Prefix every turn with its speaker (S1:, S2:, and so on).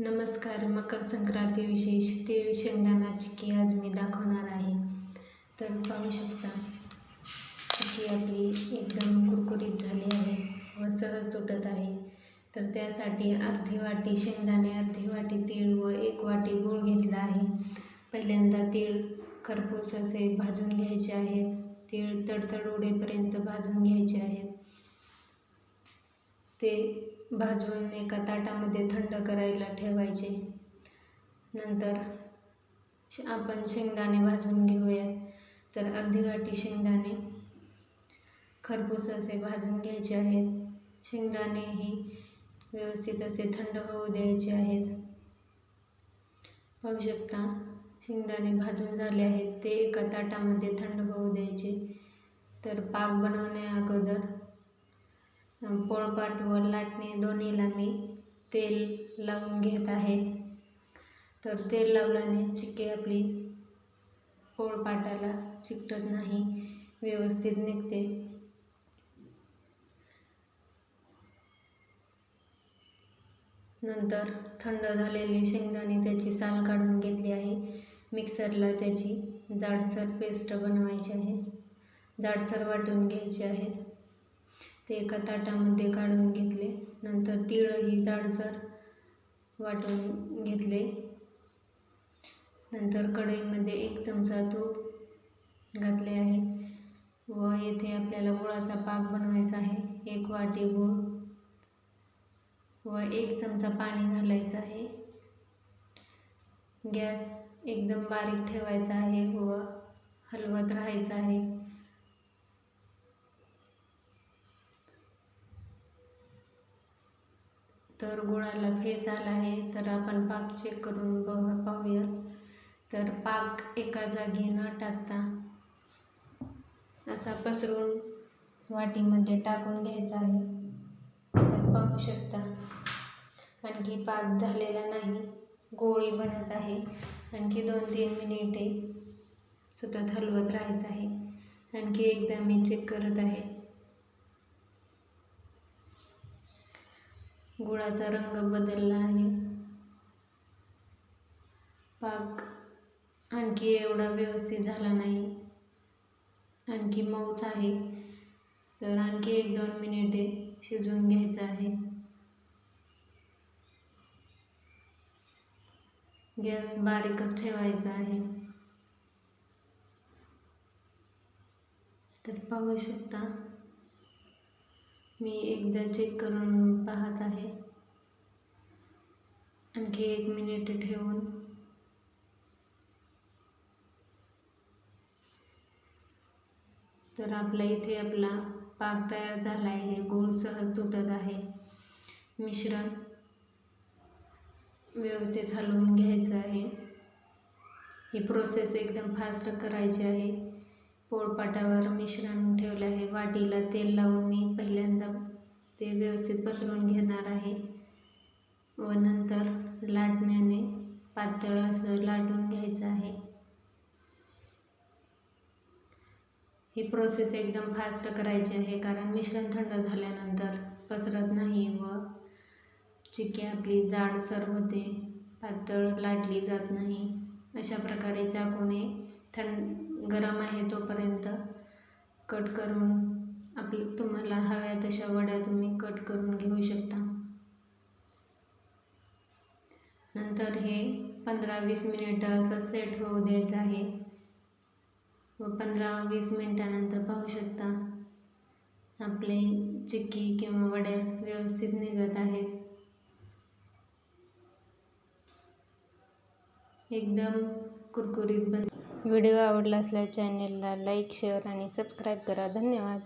S1: नमस्कार. मकर संक्रांती विशेष तीळ शेंगदाणा चिक्की आज मी दाखवणार आहे. तर पाहू शकता चिक्की आपली एकदम कुरकुरीत झाली आहे व सहज तुटत आहे. तर त्यासाठी अर्धी वाटी शेंगदाणे, अर्धी वाटी तीळ व 1 वाटी गूळ घेतला आहे. पहिल्यांदा तीळ खरपूस असे भाजून घ्यायचे आहेत. तीळ तडतड उडेपर्यंत भाजून घ्यायचे आहेत. ते भाजून एका ताटामध्ये थंड करायला ठेवायचे. नंतर आपण शेंगदाणे भाजून घेऊयात. तर अर्धी वाटी शेंगदाणे खरपूस असे भाजून घ्यायचे आहेत. शेंगदाणेही व्यवस्थित असे थंड होऊ द्यायचे आहेत. पाहू शकता शेंगदाणे भाजून झाले आहेत. ते एका ताटामध्ये थंड होऊ द्यायचे. तर पाक बनवण्या अगोदर पोळपाट व लाटणे दोन्हीला मी तेल लावून घेत आहे. तर तेल लावल्याने चिक्की आपली पोळपाटाला चिकटत नाही, व्यवस्थित निघते. नंतर थंड झालेले शेंगदाणे त्याची साल काढून घेतली आहे. मिक्सरला त्याची जाडसर पेस्ट बनवायची आहे. जाडसर वाटून घ्यायचे आहेत. ते एका ताटामध्ये काढून घेतले. नंतर तीळही जाडसर वाटून घेतले. नंतर कढईमध्ये 1 चमचा तूप घातले आहे व येथे आपल्याला गुळाचा पाक बनवायचा आहे. 1 वाटी गूळ व 1 चमचा पाणी घालायचं आहे. गॅस एकदम बारीक ठेवायचा आहे व हलवत राहायचं आहे. तर गुळाला फेस आला आहे. तर आपण पाक चेक करून पाहूया. तर पाक एका जागी न टाकता असा पसरून वाटीमध्ये टाकून घ्यायचा आहे. तर पाहू शकता आणखी पाक झालेला नाही, गोळी बनत आहे. आणखी 2-3 मिनिटे सतत हलवत राहायचं आहे. आणखी एकदा मी चेक करत आहे. गुळाचा रंग बदलला आहे. पाक आणखी एवढा व्यवस्थित झाला नाही, आणखी मऊच आहे. तर आणखी 1-2 मिनिटे शिजवून घ्यायचं आहे. गॅस बारीकच ठेवायचा आहे. तर पाहू शकता मी एकदा चेक करून पाहत आहे. आणखी 1 मिनिट ठेवून तर आपला पाक तयार झाला आहे. गूळ सहज तुटत आहे. मिश्रण व्यवस्थित हलवून घ्यायचं आहे. ही प्रोसेस एकदम फास्ट करायची आहे. पोळपाटावर मिश्रण ठेवले आहे. वाटीला तेल लावून मी पहिल्यांदा ते व्यवस्थित पसरून घेणार आहे व नंतर लाटण्याने पातळ असं लाटून घ्यायचं आहे. ही प्रोसेस एकदम फास्ट करायची आहे कारण मिश्रण थंड झाल्यानंतर पसरत नाही व चिक्की आपली जाडसर होते, पातळ लाटली जात नाही. अशा प्रकारे चाकूने गरम आहे तोपर्यंत कट करून तुम्हाला हव्या तशा वड्या तुम्ही कट करून घेऊ शकता. नंतर हे 15-20 मिनिटं असं सेट होऊ द्यायचं आहे व 15-20 मिनिटानंतर पाहू शकता आपले चिक्की किंवा वड्या व्यवस्थित निघत आहेत. एकदम कुरकुरीत व्हिडिओ आवडला असल्यास चॅनेलला लाईक, शेअर आणि सबस्क्राईब करा. धन्यवाद.